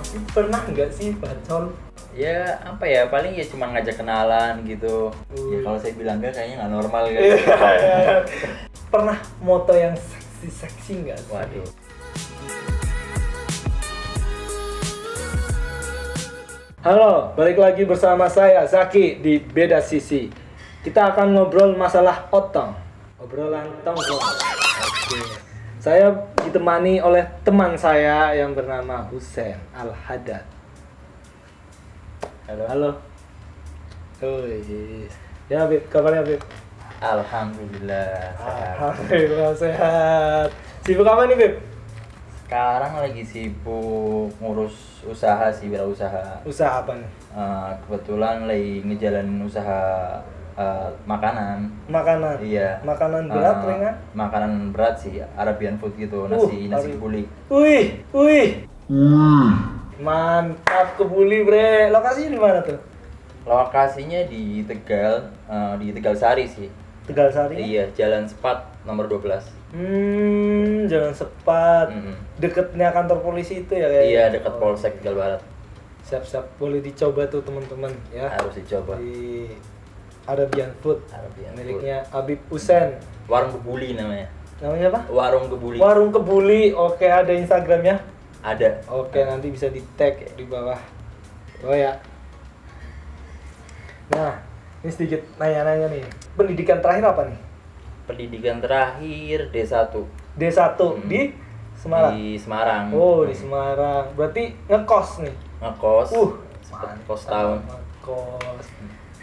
Pernah nggak sih bacol? Ya apa ya, paling ya cuma ngajak kenalan gitu. Ya kalau saya bilang enggak kayaknya nggak normal kan. Pernah moto yang seksi nggak sih? Waduh. Halo, balik lagi bersama saya Zaki di Beda Sisi. Kita akan ngobrol masalah otong, obrolan tongkrong. Oke. Saya ditemani oleh teman saya yang bernama Husein Al-Haddad. Halo. Halo. Wih. Ya, Bib, kabarnya, Bib? Alhamdulillah sehat. Alhamdulillah sehat. Sibuk apa nih, Bib? Sekarang lagi sibuk ngurus usaha sih, wirausaha. Usaha apa nih? Kebetulan lagi ngejalanin usaha makanan. Makanan. Iya. Makanan berat, ringan? Makanan berat sih, Arabian food gitu, nasi kebuli. Wih. Mantap, kebuli, bre. Lokasinya di mana tuh? Lokasinya di Tegal, di Tegal Sari sih. Tegal Sari? Iya, Jalan Sepat nomor 12. Jalan Sepat. Mm-mm. Deketnya kantor polisi itu ya kayaknya? Iya, dekat Polsek Tegal Barat. Siap-siap, boleh dicoba tuh teman-teman ya. Harus dicoba. Di Arabian Food. Arabian Miliknya Habib Husein. Warung Kebuli namanya. Namanya apa? Warung Kebuli. Warung Kebuli. Oke, ada Instagramnya? Ada. Oke, nanti bisa di tag di bawah. Oh ya. Nah, ini sedikit nanya-nanya nih. Pendidikan terakhir apa nih? Pendidikan terakhir D1. D1 di Semarang. Di Semarang. Oh, di Semarang. Berarti ngekos nih. Ngekos. Mantap, Kos tahun. Ngekos.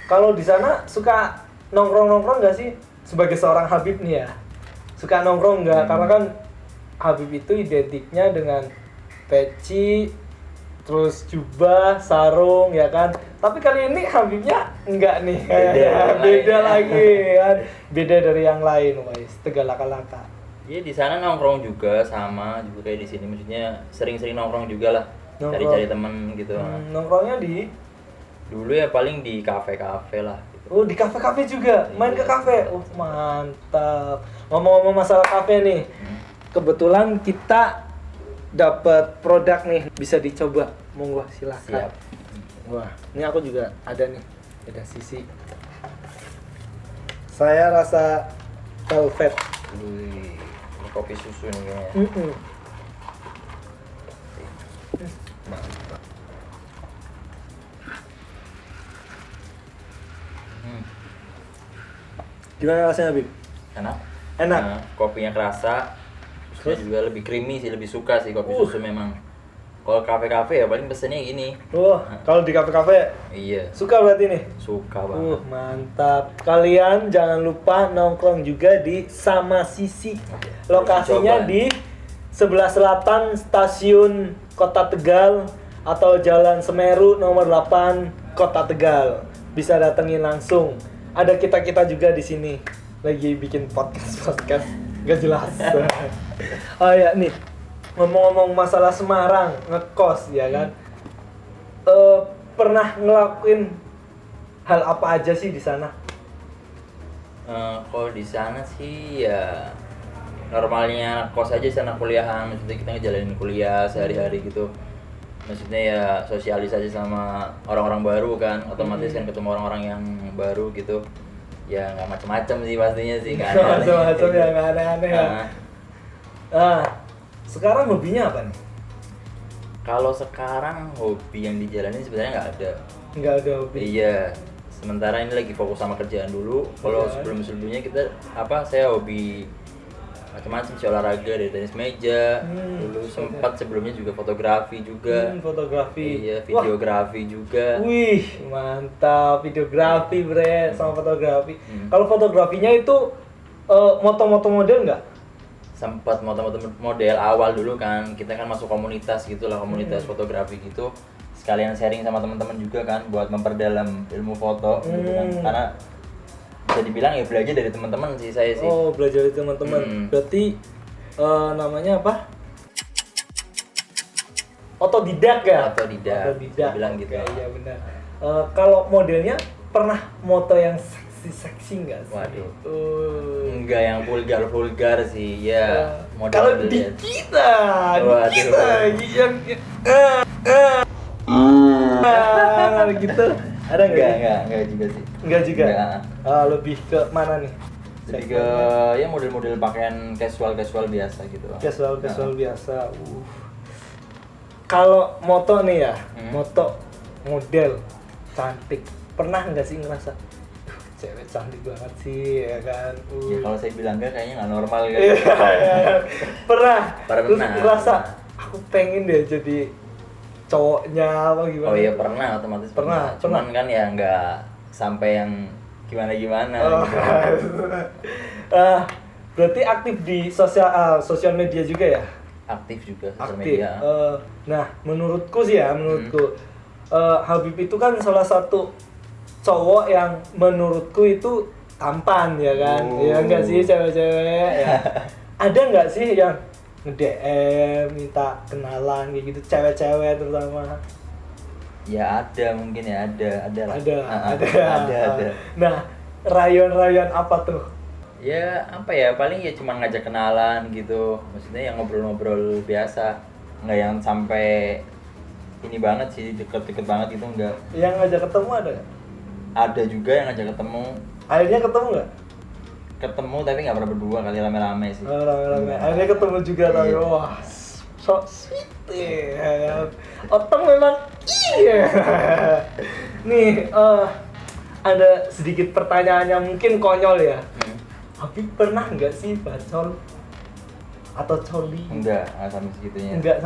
Kalau di sana suka nongkrong-nongkrong nggak sih? Sebagai seorang Habib nih ya. Suka nongkrong nggak? Karena kan Habib itu identiknya dengan peci, terus jubah, sarung, ya kan. Tapi kali ini Habibnya enggak nih, beda lagi kan, beda dari yang lain, guys. Tegal laka-laka. Iya, di sana nongkrong juga sama juga kayak di sini, maksudnya sering-sering nongkrong juga lah. Nongkrong. Cari-cari temen gitu. Nongkrongnya di? Dulu ya paling di kafe-kafe lah gitu. Oh, di kafe-kafe juga, main ke kafe. Oh, mantap. Ngomong-ngomong masalah kafe nih, kebetulan kita dapat produk nih, bisa dicoba. Monggo silakan. Siap. Wah, ini aku juga ada nih, ada sisi. Saya rasa velvet. Wih, ini kopi susu nih kayaknya. Mantap. Gimana rasanya, Bib? Enak. Enak. Nah, kopinya kerasa. Terus juga lebih creamy sih, lebih suka sih kopi susu memang. Kalau kafe-kafe ya paling pesennya gini. Kalau di kafe-kafe Iya, suka berarti nih? suka banget. Mantap. Kalian jangan lupa nongkrong juga di Sama Sisi. Lokasinya Coba. di sebelah selatan stasiun Kota Tegal atau Jalan Semeru nomor 8 Kota Tegal. Bisa datengin langsung. Ada kita-kita juga di sini lagi bikin podcast gak jelas. Oh ya nih, ngomong-ngomong masalah Semarang ngekos ya kan, pernah ngelakuin hal apa aja sih di sana? Kalau di sana sih ya normalnya kos aja sana kuliahan, maksudnya kita ngejalanin kuliah sehari-hari gitu. Maksudnya ya sosialisasi sama orang-orang baru kan, otomatis kan ketemu orang-orang yang baru gitu. Ya nggak macam-macam sih pastinya sih, nggak aneh-aneh. Macam-macam ya, nggak aneh-aneh ya. Nah, Sekarang hobinya apa nih? kalau sekarang hobi yang dijalanin sebenarnya nggak ada. Nggak ada hobi. Iya, sementara ini lagi fokus sama kerjaan dulu. Kalau sebelumnya kita saya hobi macam-macam sih, olahraga dari tenis meja. Dulu sempat sebelumnya juga fotografi juga. Fotografi. Iya, videografi juga. Wih, mantap, videografi bre, sama fotografi. Kalau fotografinya itu moto-moto model nggak? Sempat moto-moto model awal dulu kan, kita kan masuk komunitas gitulah, komunitas fotografi gitu. Sekalian sharing sama teman-teman juga kan buat memperdalam ilmu foto gitu kan. Karena bisa dibilang ya belajar dari teman-teman sih saya sih. Oh, belajar dari teman-teman. Berarti namanya apa? Otodidak ya? Otodidak. Otodidak. Bilang gitu. Oke, iya benar. Kalau modelnya pernah moto yang seksi nggak sih? Waduh. Enggak yang vulgar sih ya. Kalau di kita yang gitu ada enggak juga sih. Enggak juga. Enggak. Lebih ke mana nih? Lebih ke ya model-model pakaian casual biasa gitu. Casual biasa. Kalau moto nih ya, moto model cantik. Pernah nggak sih ngerasa cewek cantik banget sih ya kan? Ya kalau saya bilang enggak kayaknya nggak normal kan. Pernah. Terus ngerasa aku pengen deh jadi cowoknya apa gimana? Oh iya pernah, otomatis pernah. Cuman kan ya nggak sampai yang gimana gitu. Berarti aktif di sosial media juga ya? Aktif juga sosial Aktif. media. Nah, menurutku Habib itu kan salah satu cowok yang menurutku itu tampan ya kan? Ya enggak sih cewek-cewek ya. Ada nggak sih yang nge-DM minta kenalan kayak gitu, cewek-cewek terutama? Ya ada mungkin ya, ada. Ada. Nah, rayon-rayon apa tuh? Ya apa ya, paling ya cuma ngajak kenalan gitu, maksudnya yang ngobrol-ngobrol biasa, nggak yang sampai ini banget sih, deket-deket banget gitu, enggak. Yang ngajak ketemu ada nggak? Ada juga yang ngajak ketemu. Akhirnya ketemu nggak? Ketemu tapi nggak pernah berdua, kali rame-rame sih. Rame-rame. Akhirnya ketemu juga tapi wah, so sweet ya. Otong memang iya. Nih, ada sedikit pertanyaan yang mungkin konyol ya. Habib pernah nggak sih bacol atau coli? Enggak sampai segitunya. Enggak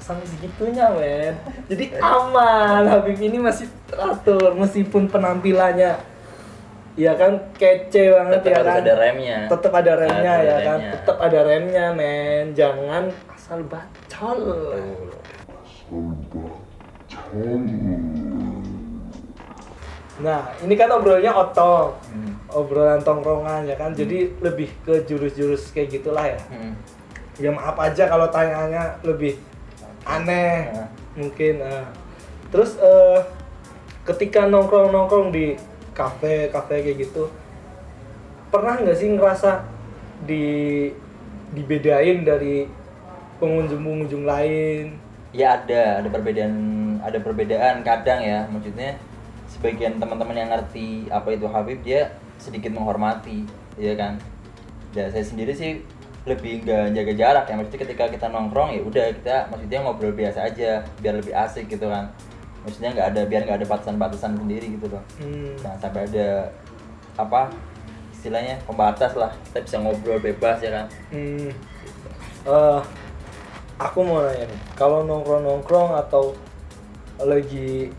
sampai segitunya, men. Jadi aman, Habib ini masih teratur meskipun penampilannya ya kan kece banget tetep ya kan. Ada remnya. Tetap ada remnya ya remnya. kan. Tetap ada remnya, men. Jangan asal bacol. Nah, ini kan obrolannya otong. Obrolan tongkrongan ya kan. Jadi lebih ke jurus-jurus kayak gitulah ya. Ya maaf aja kalau tanyanya lebih aneh mungkin. Terus ketika nongkrong di kafe kayak gitu, pernah nggak sih ngerasa dibedain dari pengunjung lain? Ya ada perbedaan kadang ya, maksudnya sebagian teman-teman yang ngerti apa itu Habib dia sedikit menghormati, ya kan. Ya saya sendiri sih lebih nggak jaga jarak ya, maksudnya ketika kita nongkrong ya udah kita maksudnya ngobrol biasa aja biar lebih asik gitu kan, maksudnya biar nggak ada batasan sendiri gitu loh. Jangan sampai ada apa istilahnya pembatas lah, kita bisa ngobrol bebas ya kan. Aku mau nanya nih, kalau nongkrong atau lagi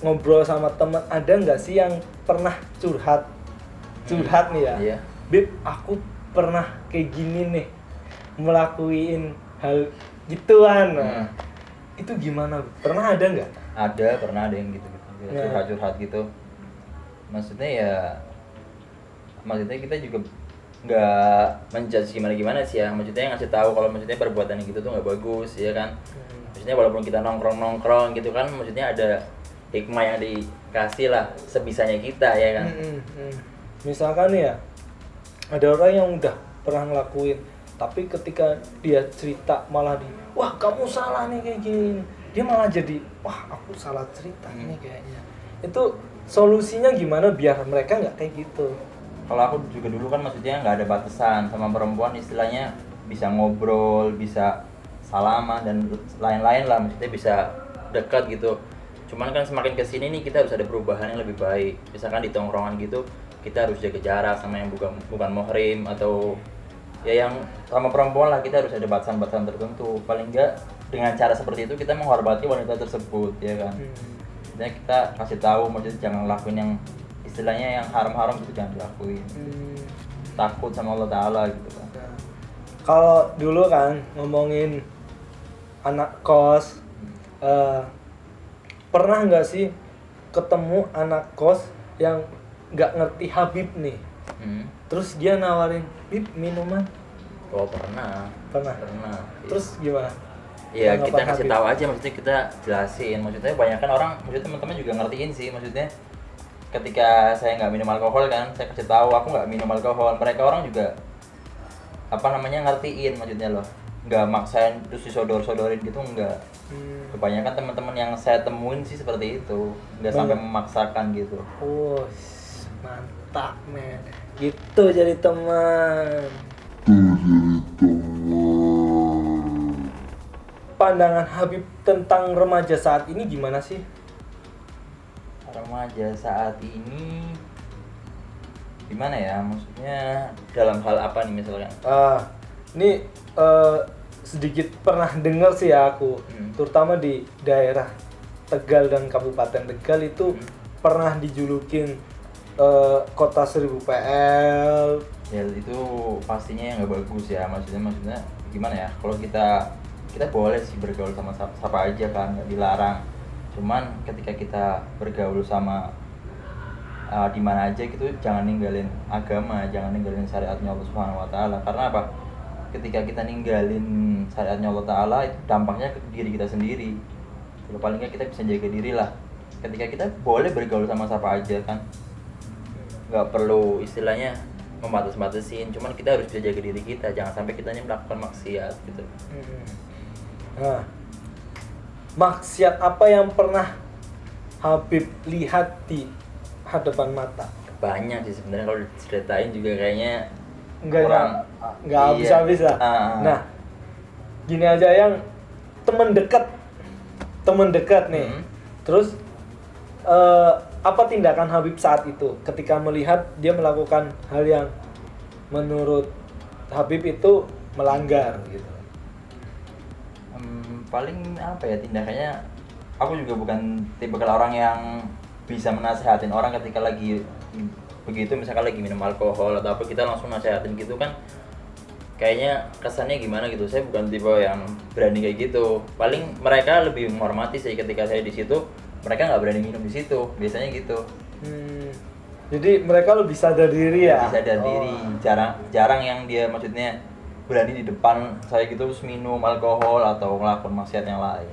ngobrol sama teman, ada nggak sih yang pernah curhat nih ya? Iya. Bib, aku pernah kayak gini nih, ngelakuin hal gituan. Itu gimana? Pernah ada nggak? Pernah ada yang gitu curhat gitu. Maksudnya kita juga nggak menjudge gimana sih ya, maksudnya ngasih tahu kalau maksudnya perbuatan gitu tuh nggak bagus ya kan. Maksudnya walaupun kita nongkrong gitu kan, maksudnya ada hikmah yang dikasih lah sebisanya kita ya kan. Misalkan ya ada orang yang udah pernah ngelakuin, tapi ketika dia cerita malah wah kamu salah nih kayak gini, dia malah jadi wah aku salah cerita nih kayaknya. Itu solusinya gimana biar mereka nggak kayak gitu? Kalau aku juga dulu kan maksudnya nggak ada batasan sama perempuan, istilahnya bisa ngobrol, bisa salaman dan lain-lain lah, maksudnya bisa dekat gitu. Cuman kan semakin kesini nih kita harus ada perubahan yang lebih baik. Misalkan di tongkrongan gitu kita harus jaga jarak sama yang bukan muhrim, atau ya yang sama perempuan lah, kita harus ada batasan-batasan tertentu. Paling enggak dengan cara seperti itu kita menghormati wanita tersebut ya kan. Maksudnya kita kasih tahu, maksudnya jangan lakuin yang istilahnya yang haram-haram itu jangan dilakuin. Takut sama Allah Ta'ala gitu kan. Kalau dulu kan ngomongin anak kos, pernah nggak sih ketemu anak kos yang nggak ngerti Habib nih, terus dia nawarin Bib minuman? Oh pernah. Terus gimana? Ya kita kasih tahu aja, maksudnya kita jelasin, maksudnya banyak kan orang, maksudnya teman-teman juga ngertiin sih, maksudnya ketika saya nggak minum alkohol kan, saya kasih tahu aku nggak minum alkohol, mereka orang juga ngertiin maksudnya loh, nggak maksain terus disodor-sodorin gitu, enggak. Kebanyakan teman-teman yang saya temuin sih seperti itu, nggak sampai memaksakan gitu. Oh, mantap men, gitu jadi teman. Pandangan Habib tentang remaja saat ini gimana sih? Remaja saat ini gimana ya, maksudnya dalam hal apa nih misalkan? Ini sedikit pernah dengar sih ya aku, terutama di daerah Tegal dan Kabupaten Tegal itu pernah dijulukin kota 1000 PL. Ya itu pastinya yang nggak bagus ya, maksudnya gimana ya, kalau kita boleh sih bergaul sama siapa aja kan, nggak dilarang. Cuman ketika kita bergaul sama di mana aja gitu, jangan ninggalin agama, jangan ninggalin syariatnya Allah Subhanahu wa taala. Karena apa? Ketika kita ninggalin syariatnya Allah taala, itu dampaknya ke diri kita sendiri. Kalau paling nggak kita bisa jaga diri lah. Ketika kita boleh bergaul sama siapa aja kan, nggak perlu istilahnya membatas-batasin, cuman kita harus bisa jaga diri kita, jangan sampai kita melakukan maksiat gitu. Nah, maksiat apa yang pernah Habib lihat di hadapan mata? Banyak sih sebenarnya, kalau diceritain juga kayaknya Nggak iya. habis-habis lah. Nah, gini aja, yang teman dekat nih. Terus apa tindakan Habib saat itu ketika melihat dia melakukan hal yang menurut Habib itu melanggar gitu? Paling apa ya tindakannya, aku juga bukan tipe orang yang bisa menasehatin orang ketika lagi begitu, misalkan lagi minum alkohol atau apa, kita langsung nasehatin gitu kan, kayaknya kesannya gimana gitu. Saya bukan tipe yang berani kayak gitu. Paling mereka lebih menghormati sih ketika saya di situ, mereka nggak berani minum di situ biasanya gitu. Jadi mereka lebih sadar diri ya? Lebih sadar diri, jarang yang dia maksudnya berani di depan saya gitu terus minum alkohol atau melakukan maksiat yang lain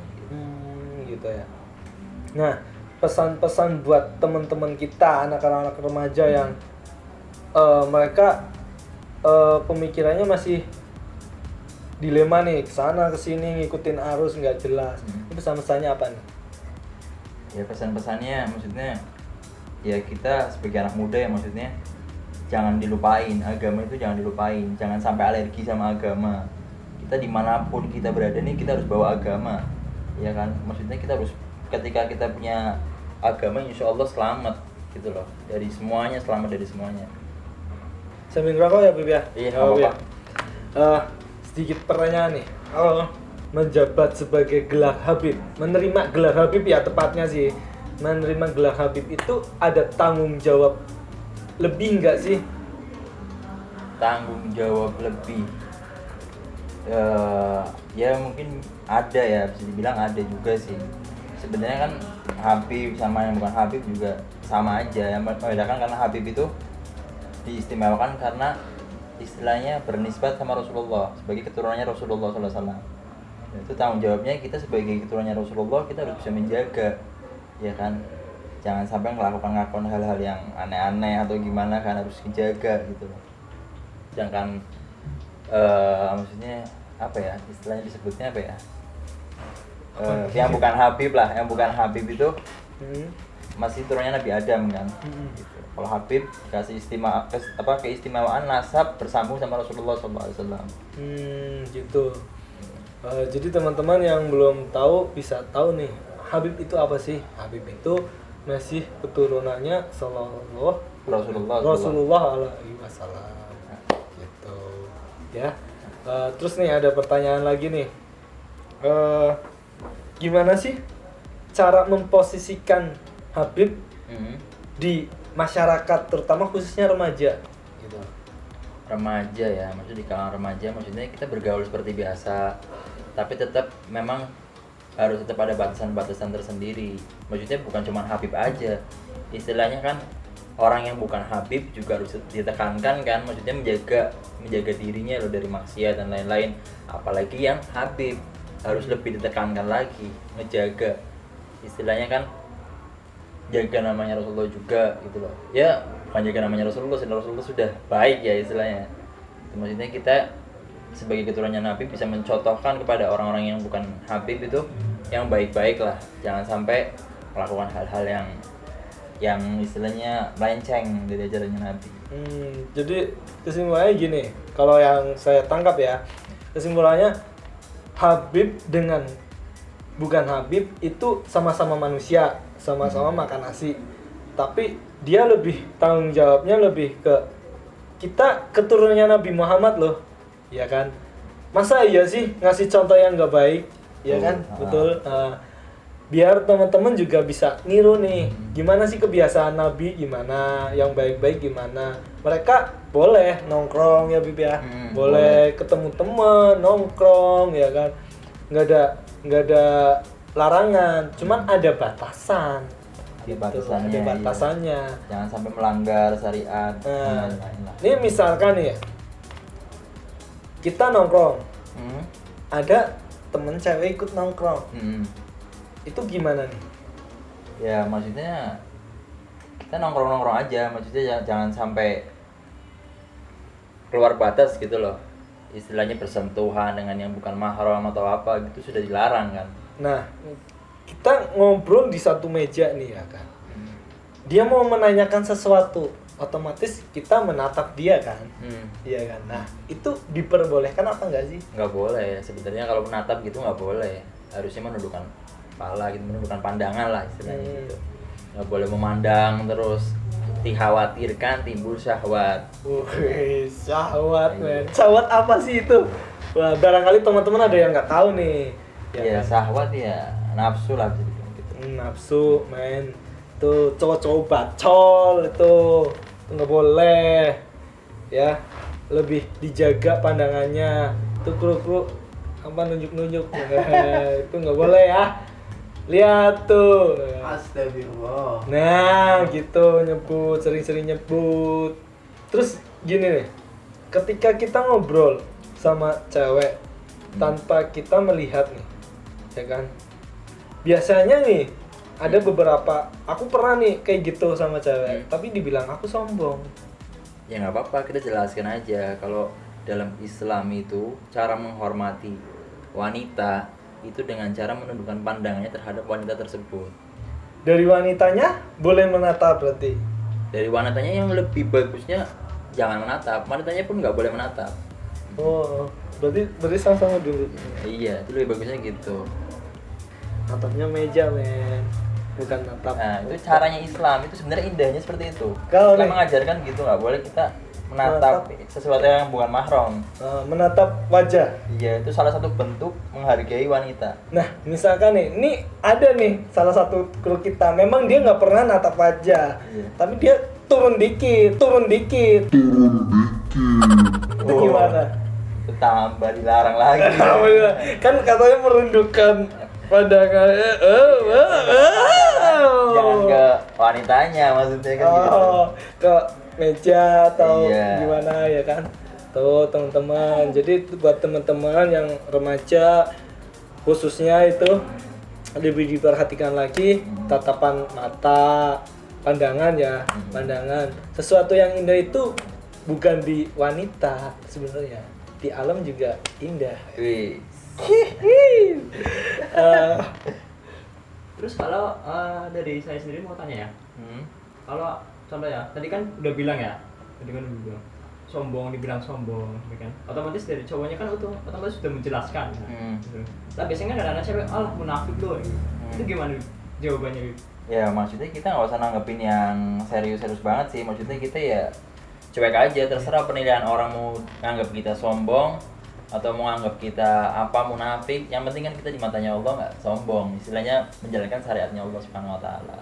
gitu ya. Nah, pesan-pesan buat teman-teman kita, anak-anak remaja yang mereka pemikirannya masih dilema nih, kesana kesini ngikutin arus nggak jelas. Itu pesan-pesannya apa nih? Ya pesan-pesannya maksudnya ya, kita sebagai anak muda ya maksudnya jangan dilupain agama itu, jangan dilupain, jangan sampai alergi sama agama. Kita dimanapun kita berada nih, kita harus bawa agama, ya kan. Maksudnya kita harus, ketika kita punya agama, insya Allah selamat gitu loh dari semuanya, selamat dari semuanya. Sambil ngerokok ya, Bib ya? Iya, apa-apa. Sedikit pertanyaan nih. Menjabat sebagai gelar Habib, menerima gelar Habib ya tepatnya sih, menerima gelar Habib itu ada tanggung jawab lebih nggak sih? Tanggung jawab lebih ya mungkin ada ya, bisa dibilang ada juga sih. Sebenarnya kan Habib sama yang bukan Habib juga sama aja. Yang membedakan karena Habib itu diistimewakan karena istilahnya bernisbat sama Rasulullah, sebagai keturunannya Rasulullah SAW. Itu tanggung jawabnya kita sebagai keturunannya Rasulullah, kita harus bisa menjaga, ya kan. Jangan sampai melakukan hal-hal yang aneh-aneh atau gimana kan, harus dijaga gitu loh. Jangan maksudnya apa ya, istilahnya disebutnya apa ya, yang bukan Habib lah, yang bukan Habib itu masih turunnya Nabi Adam kan. Gitu. Kalau Habib kasih keistimewaan nasab bersambung sama Rasulullah SAW. Gitu. Jadi teman-teman yang belum tahu bisa tahu nih, Habib itu apa sih? Habib itu masih keturunannya Rasulullah alaihi wasallam. Gitu. Ya. Terus nih ada pertanyaan lagi nih. Gimana sih cara memposisikan Habib di masyarakat, terutama khususnya remaja gitu? Remaja ya, maksudnya di kalangan remaja, maksudnya kita bergaul seperti biasa, tapi tetap memang harus tetap ada batasan-batasan tersendiri. Maksudnya bukan cuma Habib aja, istilahnya kan orang yang bukan Habib juga harus ditekankan kan, maksudnya menjaga dirinya loh dari maksiat dan lain-lain. Apalagi yang Habib harus lebih ditekankan lagi, menjaga, istilahnya kan jaga namanya Rasulullah juga gitu loh. Ya bukan jaga namanya Rasulullah sudah baik ya istilahnya. Maksudnya kita sebagai keturunannya Nabi bisa mencontohkan kepada orang-orang yang bukan Habib itu yang baik-baik lah. Jangan sampai melakukan hal-hal yang istilahnya melenceng dari ajarannya Nabi. Jadi kesimpulannya gini, kalau yang saya tangkap ya, kesimpulannya Habib dengan bukan Habib itu sama-sama manusia, sama-sama makan nasi. Tapi dia lebih tanggung jawabnya lebih ke kita keturunannya Nabi Muhammad loh, ya kan? Masa iya sih ngasih contoh yang nggak baik, ya kan? Betul. Biar teman-teman juga bisa niru nih, gimana sih kebiasaan Nabi, gimana yang baik-baik gimana. Mereka boleh nongkrong ya Bib ya, boleh ketemu teman nongkrong ya kan, nggak ada larangan, cuman ada batasan. Ada batasannya. Iya. Jangan sampai melanggar syariat. Ini misalkan nih ya, kita nongkrong, ada temen cewek ikut nongkrong. Itu gimana nih? Ya maksudnya kita nongkrong aja, maksudnya jangan sampai keluar batas gitu loh. Istilahnya bersentuhan dengan yang bukan mahram atau apa gitu sudah dilarang kan. Nah, kita ngobrol di satu meja nih ya kan. Dia mau menanyakan sesuatu, otomatis kita menatap dia kan. Iya kan. Nah, itu diperbolehkan apa enggak sih? Nggak boleh. Sebenarnya kalau menatap gitu nggak boleh. Harusnya menundukkan kepala gitu, menundukkan pandangan lah istilahnya gitu. Nggak boleh memandang terus, dikhawatirkan timbul syahwat. Syahwat men. Syahwat apa sih itu? Wah, barangkali teman-teman ada yang nggak tahu nih. Ya, kan? Syahwat ya nafsu lah bisa dibilang gitu. Nafsu men. Tuh cowok-cowok bacol itu nggak boleh. Ya, lebih dijaga pandangannya. Tuh kru apa nunjuk-nunjuk. Itu nggak boleh ya. Lihat tuh. Astagfirullah. Nah, gitu nyebut, sering-sering nyebut. Terus gini nih. Ketika kita ngobrol sama cewek tanpa kita melihat nih, ya kan? Biasanya nih ada beberapa, aku pernah nih kayak gitu sama cewek, tapi dibilang aku sombong. Ya nggak apa-apa, kita jelaskan aja kalau dalam Islam itu cara menghormati wanita itu dengan cara menundukkan pandangannya terhadap wanita tersebut. Dari wanitanya boleh menatap berarti. Dari wanitanya yang lebih bagusnya jangan menatap, wanitanya pun nggak boleh menatap. Oh, berarti sama-sama dulu. Iya, itu lebih bagusnya gitu. Natapnya meja men, bukan natap. Nah, itu caranya Islam, itu sebenarnya indahnya seperti itu. Kalau Islam nih- mengajarkan gitu, nggak boleh kita menatap sesuatu yang bukan mahram. Menatap wajah. Iya, itu salah satu bentuk menghargai wanita. Nah, misalkan nih, ini ada nih salah satu kru kita, memang dia nggak pernah natap wajah, tapi dia turun dikit. Itu gimana? Itu tambah dilarang lagi. Kan katanya merundukkan pandangan. Jangan ke wanitanya maksudnya kan gitu. Ke meja atau Iya. gimana ya kan? Tuh teman-teman. Jadi buat teman-teman yang remaja khususnya itu lebih diperhatikan lagi tatapan mata, pandangan ya, pandangan. Sesuatu yang indah itu bukan di wanita sebenarnya, di alam juga indah. Wih. Terus kalau dari saya sendiri mau tanya ya, kalau contoh ya, tadi kan udah bilang ya, dibilang sombong, ya kan? Otomatis dari cowoknya kan otomatis sudah menjelaskan. Gitu. Nah biasanya kan ada cewek, alah munafik loh. Itu gimana jawabannya? Ya maksudnya kita nggak usah nanggepin yang serius-serius banget sih. Maksudnya kita ya cuek aja, terserah penilaian orang mau nganggap kita sombong atau mau nganggap kita apa munafik. Yang penting kan kita di matanya Allah nggak sombong. Istilahnya menjalankan syariatnya Allah Subhanahu Wa Taala.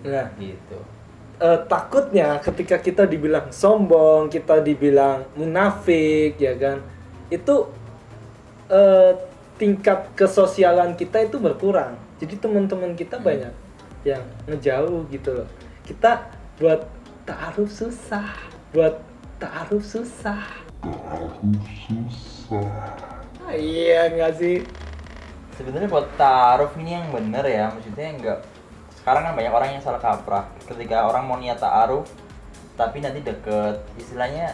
Nah, Gitu. takutnya ketika kita dibilang sombong, kita dibilang munafik, ya kan? Itu tingkat kesosialan kita itu berkurang. Jadi teman-teman kita banyak yang ngejauh gitu loh. Kita buat ta'aruf susah. Iya nggak sih? Sebenarnya buat taruh ini yang bener ya, maksudnya nggak sekarang kan banyak orang yang salah kaprah ketika orang mau niat ta'aruf tapi nanti deket, istilahnya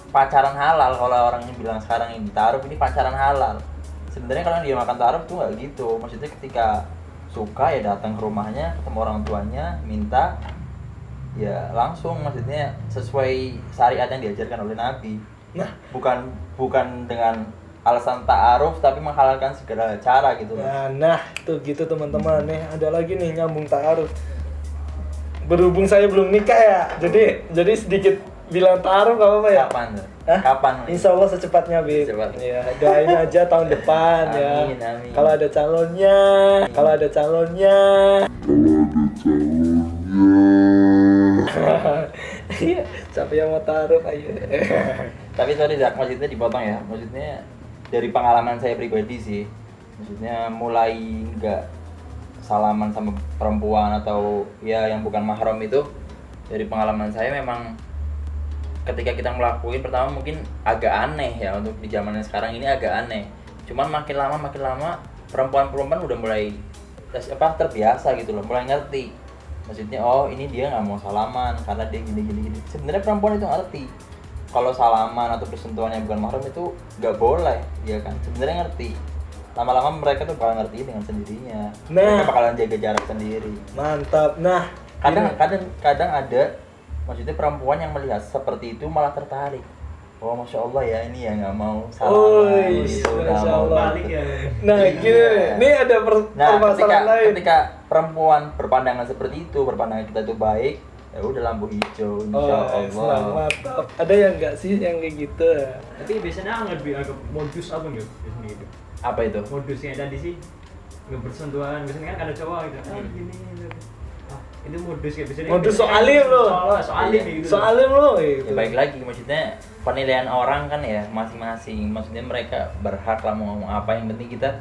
pacaran halal. Kalau orang yang bilang sekarang ini ta'aruf ini pacaran halal, sebenarnya kalau dia makan ta'aruf tuh nggak gitu. Maksudnya ketika suka ya datang ke rumahnya, ketemu orang tuanya, minta ya langsung, maksudnya sesuai syariat yang diajarkan oleh Nabi. Nah, bukan dengan alasan ta'aruf tapi menghalalkan segala cara gitu loh. nah tuh gitu teman-teman. Nih ada lagi nih nyambung ta'aruf. Berhubung saya belum nikah ya, jadi sedikit bilang ta'aruf gak apa-apa ya? Kapan tuh? Hah? Kapan? Insya Allah secepatnya, Bib. Secepatnya. Ya, doain aja tahun depan ya. Amin, amin. Kalau ada calonnya. Iya, siapa yang mau taruh ayo. Tapi sorry Zak, maksudnya dipotong ya. Maksudnya dari pengalaman saya pribadi sih. Maksudnya mulai nggak salaman sama perempuan atau ya yang bukan mahram itu, dari pengalaman saya memang ketika kita melakukan pertama mungkin agak aneh ya, untuk di zaman yang sekarang ini agak aneh. Cuman makin lama perempuan-perempuan udah mulai terbiasa gitu loh, mulai ngerti. Maksudnya oh ini dia nggak mau salaman karena dia gini. Sebenarnya perempuan itu ngerti kalau salaman atau bersentuhan yang bukan mahram itu nggak boleh, ya kan? Sebenarnya ngerti. Lama-lama mereka tuh bakal ngerti dengan sendirinya. Mereka bakalan jaga jarak sendiri. Mantap. Nah, Kadang ada, maksudnya perempuan yang melihat seperti itu malah tertarik. Oh masya Allah ya, ini ya nggak mau salaman gitu, nggak Masya mau Allah. Balik ya. Nah, gini nih. Nih ada permasalahan lain. ketika perempuan berpandangan seperti itu, berpandangan kita itu baik, ya udah lampu hijau, insya Allah. Mantap. Ada yang enggak sih yang kayak gitu? Tapi biasanya agak modus apa gitu biasanya gitu. Apa itu? Modusnya tadi sih nggak bersentuhan, biasanya kan ada cowok gitu. Gini. Itu modus ya biasanya. Modus soalim lo. Soalim gitu. Soalim lo. Ya baik lagi, maksudnya penilaian orang kan ya masing-masing. Maksudnya mereka berhak lah mau ngomong apa, yang penting kita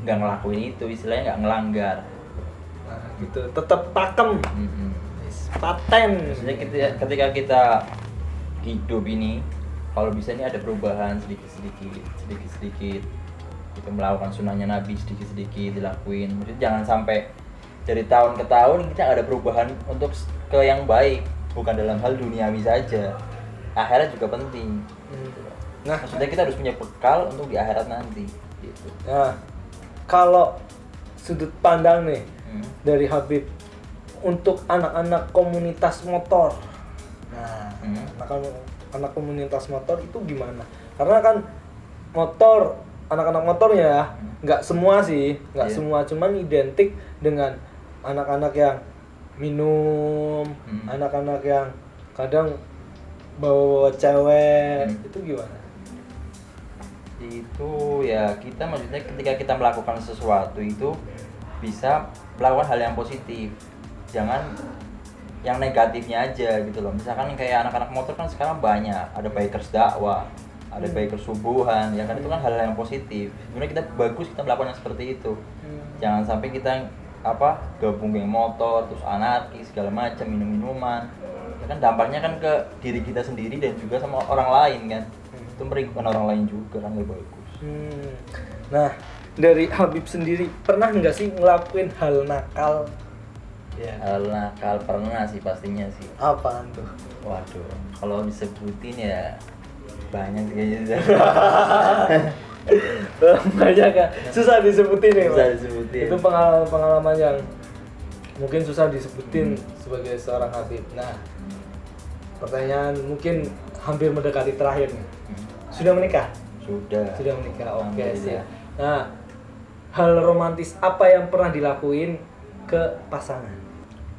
nggak ngelakuin itu, istilahnya nggak ngelanggar. Nah, gitu. Tetap pakem. Paten. Maksudnya ketika kita hidup ini, kalau bisa ini ada perubahan sedikit-sedikit. Kita melakukan sunnahnya Nabi sedikit-sedikit dilakuin. Maksudnya jangan sampai dari tahun ke tahun kita nggak ada perubahan untuk ke yang baik, bukan dalam hal duniawi saja, akhirat juga penting. Nah, maksudnya kita harus punya bekal untuk di akhirat nanti gitu. Nah, kalau sudut pandang nih dari Habib untuk anak-anak komunitas motor. Nah, anak komunitas motor itu gimana? Karena kan anak-anak motor ya, nggak semua sih, semua, cuman identik dengan anak-anak yang minum, anak-anak yang kadang bawa cewek, itu gimana? Itu ya kita maksudnya ketika kita melakukan sesuatu itu bisa melakukan hal yang positif, jangan yang negatifnya aja gitu loh. Misalkan kayak anak-anak motor kan sekarang banyak, ada bikers dakwah, ada bikers subuhan, ya kan, itu kan hal yang positif. Sebenarnya kita bagus kita melakukan yang seperti itu. Jangan sampai kita gabung geng motor terus anarkis segala macam, minum-minuman. Ya kan dampaknya kan ke diri kita sendiri dan juga sama orang lain kan. Itu merugikan orang lain juga kan, gak bagus. Nah, dari Habib sendiri pernah nggak sih ngelakuin hal nakal? Ya. Hal nakal pernah sih pastinya sih. Apaan tuh? Waduh, kalau disebutin ya banyak kayaknya. Banyak kan? Susah disebutin ya, Susah Mas? disebutin. Itu pengalaman yang mungkin susah disebutin sebagai seorang Habib. Nah, pertanyaan mungkin hampir mendekati terakhir nih. Sudah menikah? Sudah menikah, oke sih. Nah, hal romantis apa yang pernah dilakuin ke pasangan?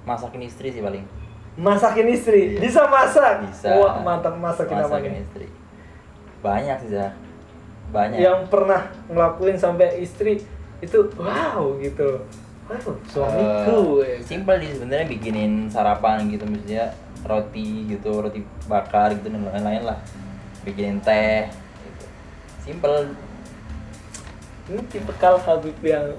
Masakin istri sih paling. Masakin istri? Iya. Bisa masak? Bisa. Wah, mantap. Masakin istri. Banyak sih, Zah. Banyak. Yang pernah ngelakuin sampai istri itu wow gitu. Wow, suamiku. Simpel sih sebenarnya, bikinin sarapan gitu, misalnya roti bakar gitu dan lain-lain lah. Bikinin teh gitu. Simpel. Ini tipikal Habib yang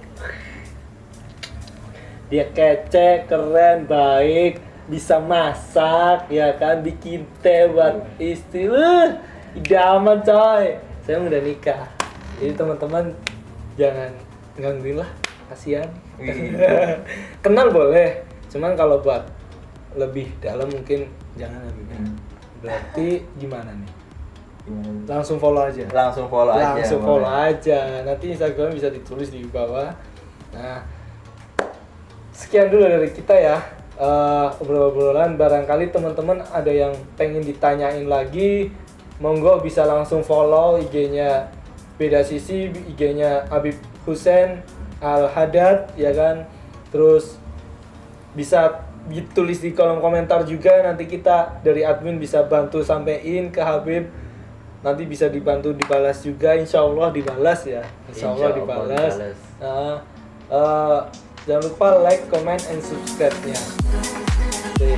dia kece, keren, baik, bisa masak, ya kan, bikin teh buat istri. Idaman coy. Saya udah nikah. Jadi teman-teman jangan gangguin lah. kasihan. Wih. Kenal boleh, cuman kalau buat lebih dalam mungkin jangan lebih. Berarti gimana nih? Langsung follow aja. Langsung follow aja. Langsung follow aja. Nanti Instagram bisa ditulis di bawah. Nah, sekian dulu dari kita ya. Obrolan barangkali teman-teman ada yang pengen ditanyain lagi, monggo bisa langsung follow IG-nya Beda Sisi, IG-nya Habib Hussein Al Haddad ya kan. Terus bisa ditulis di kolom komentar juga, nanti kita dari admin bisa bantu sampein ke Habib. Nanti bisa dibantu dibalas juga, insya Allah dibalas ya. Insya Allah dibalas. Nah, jangan lupa like, comment, and subscribe-nya. Oke.